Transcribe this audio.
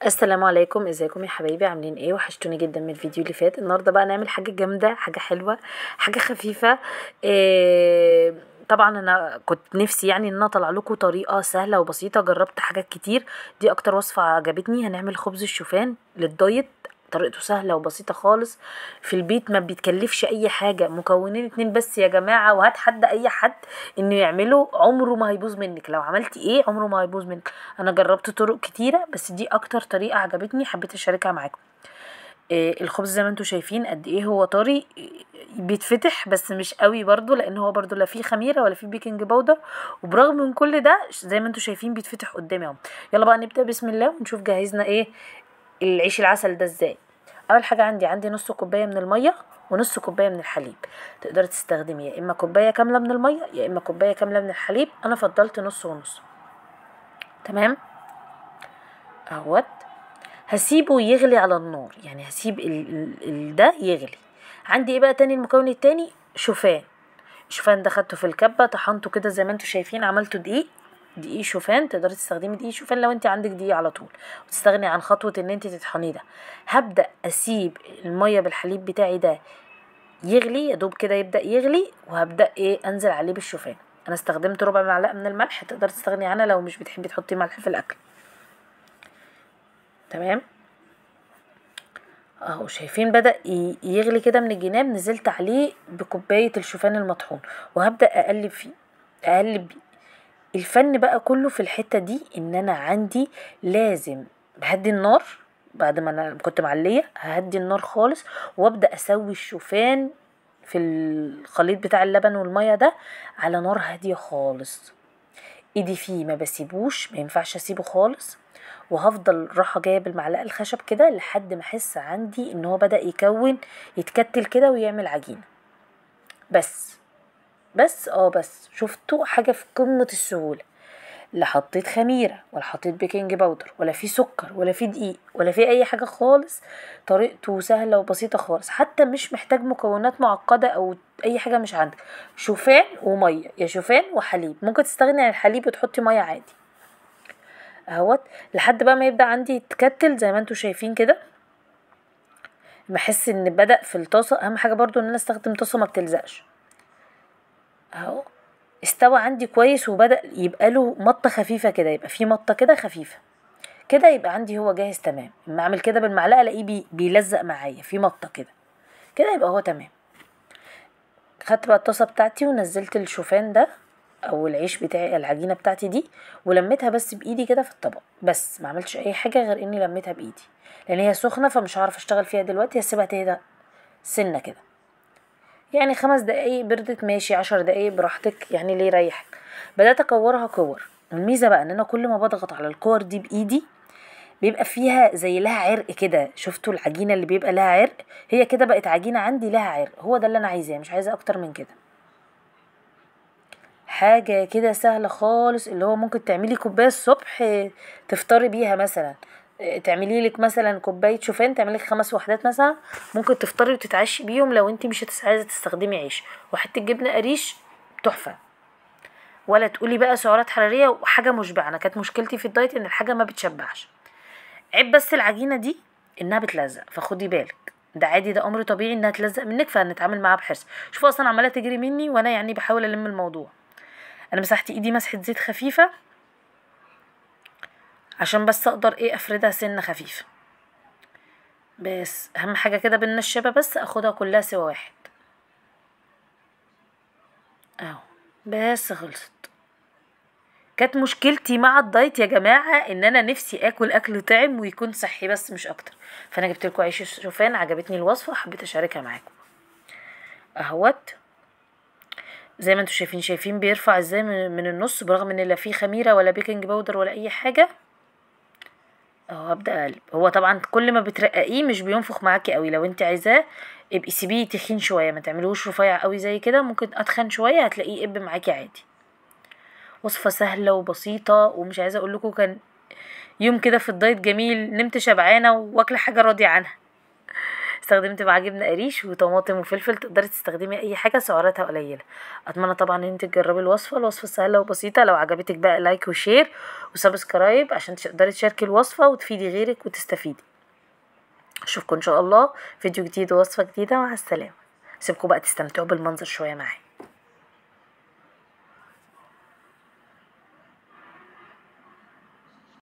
السلام عليكم، ازيكم يا حبايبي؟ عاملين ايه؟ وحشتوني جدا من الفيديو اللي فات. النهارده بقى نعمل حاجه جامده، حاجه حلوه، حاجه خفيفه. إيه، طبعا انا كنت نفسي يعني ان انا اطلع لكم طريقه سهله وبسيطه. جربت حاجات كتير، دي اكتر وصفه عجبتني. هنعمل خبز الشوفان للدايت، طريقته سهله وبسيطه خالص، في البيت، ما بيتكلفش اي حاجه، مكونين اتنين بس يا جماعه، وهتحدى اي حد انه يعمله، عمره ما هيبوظ منك. لو عملتي ايه عمره ما هيبوظ منك. انا جربت طرق كتيره بس دي اكتر طريقه عجبتني، حبيت اشاركها معاكم. إيه، الخبز زي ما انتم شايفين قد ايه هو طري، بيتفتح بس مش قوي برضو، لان هو برضو لا فيه خميره ولا فيه بيكنج باودر. وبرغم من كل ده زي ما انتم شايفين بيتفتح قدامي اهو. يلا بقى نبدا بسم الله ونشوف جهزنا ايه العيش العسل ده ازاي. اول حاجه عندي نص كوبايه من الميه ونص كوبايه من الحليب. تقدري تستخدمي يا اما كوبايه كامله من الميه يا اما كوبايه كامله من الحليب، انا فضلت نص ونص. تمام اهوت. هسيبه يغلي على النار، يعني هسيب ده يغلي. عندي ايه بقى تاني؟ المكون التاني شوفان. الشوفان ده خدته في الكبه، طحنته كده زي ما انتوا شايفين، عملته دقيق شوفان. تقدري تستخدمي دقيق شوفان لو انت عندك دقيق على طول، وتستغني عن خطوه ان انت تطحنيه ده. هبدا اسيب الميه بالحليب بتاعي ده يغلي، يا دوب كده يبدا يغلي، وهبدا انزل عليه بالشوفان. انا استخدمت ربع معلقه من الملح، تقدري تستغني عنها لو مش بتحبي تحطي ملح في الاكل. تمام اهو، شايفين بدأ يغلي كده من الجناب. نزلت عليه بكوباية الشوفان المطحون، وهبدأ اقلب فيه، اقلب بيه. الفن بقى كله في الحتة دي، ان انا عندي لازم بهدي النار. بعد ما انا كنت معلية ههدي النار خالص، وابدأ اسوي الشوفان في الخليط بتاع اللبن والمية ده على نار هادية خالص. ايدي فيه ما بسيبوش، ما ينفعش اسيبه خالص. وهفضل راحة جاية بالمعلقة الخشب كده لحد ما احس عندي ان هو بدأ يتكتل كده ويعمل عجينة. بس شفتوا حاجة في قمة السهولة. لا حطيت خميرة ولا حطيت بيكنج باودر ولا في سكر ولا في دقيق ولا في اي حاجة خالص. طريقته سهلة وبسيطة خالص، حتى مش محتاج مكونات معقدة او اي حاجة مش عندك. شوفان ومية، يا شوفان وحليب، ممكن تستغني عن الحليب وتحطي مية عادي اهوت. لحد بقى ما يبدأ عندي يتكتل زي ما انتوا شايفين كده. ما احس ان بدأ في الطاسة، اهم حاجة برضو ان انا استخدم طاسة ما بتلزقش اهو. استوى عندي كويس وبدأ يبقى له مطة خفيفة كده، يبقى فيه مطة كده خفيفة كده، يبقى عندي هو جاهز تمام. اما اعمل كده بالمعلقة الاقيه بيلزق معايا في مطة كده كده، يبقى هو تمام. خدت بقى الطاسة بتاعتي ونزلت الشوفان ده او العيش بتاعي، العجينة بتاعتي دي، ولميتها بس بايدي كده في الطبق. بس ما عملتش اي حاجة غير اني لميتها بايدي، لان هي سخنة فمش هعرف اشتغل فيها دلوقتي. هسيبها تهدى سنة كده، يعني 5 دقايق بردت ماشي، 10 دقايق براحتك، يعني اللي يريحك. بدأت اكورها كور. الميزة بقى ان انا كل ما بضغط على الكور دي بايدي بيبقى فيها زي لها عرق كده. شفتوا العجينة اللي بيبقى لها عرق؟ هي كده بقت عجينة عندي لها عرق، هو ده اللي انا عايزاه، مش عايزة اكتر من كده. حاجة كده سهلة خالص، اللي هو ممكن تعملي كوباية الصبح تفطري بيها مثلا. تعملي لك مثلا كوباية شوفان، تعملي لك 5 وحدات مثلا، ممكن تفطري وتتعشي بيهم لو انت مش عايزة تستخدمي عيش. وحتة جبنة قريش تحفة. ولا تقولي بقى سعرات حرارية وحاجة مشبعة. انا كانت مشكلتي في الدايت ان الحاجة ما بتشبعش. عيب بس العجينة دي انها بتلزق، فخدي بالك. ده عادي، ده امر طبيعي انها تلزق منك، فهنتعامل معاها بحرص. شوفوا اصلا عمالة تجري مني وانا يعني بحاول الم الموضوع. انا مسحت ايدي مسحة زيت خفيفة عشان بس اقدر افردها سنة خفيفة. بس اهم حاجة كده بالنشابة بس اخدها كلها سوا واحد اهو. بس خلصت. كانت مشكلتي مع الدايت يا جماعة ان انا نفسي اكل اكل طعم ويكون صحي بس مش اكتر. فانا جبت لكم عيش شوفان، عجبتني الوصفة حبيت اشاركها معاكم اهوت. زي ما انتوا شايفين بيرفع ازاي من النص، برغم ان لا فيه خميرة ولا بيكنج باودر ولا اي حاجة اهو. هبدأ اقلب. هو طبعا كل ما بترققيه مش بينفخ معاكي قوي، لو انت عايزاه ابقي سيبيه تخين شويه، ما تعملوش رفيع قوي زي كده، ممكن اتخن شويه هتلاقيه يقب معاكي عادي. وصفه سهله وبسيطه، ومش عايزه اقول لكم كان يوم كده في الدايت جميل، نمت شبعانه واكله حاجه راضيه عنها. استخدمت معاه جبنه قريش وطماطم وفلفل، تقدري تستخدمي اي حاجه سعراتها قليله. اتمنى طبعا ان انت تجربي الوصفه سهله وبسيطه. لو عجبتك بقى لايك وشير وسبسكرايب عشان تقدري تشاركي الوصفه وتفيدي غيرك وتستفيدي. اشوفكم ان شاء الله فيديو جديد ووصفه جديده. مع السلامه. سيبكم بقى تستمتعوا بالمنظر شويه معايا.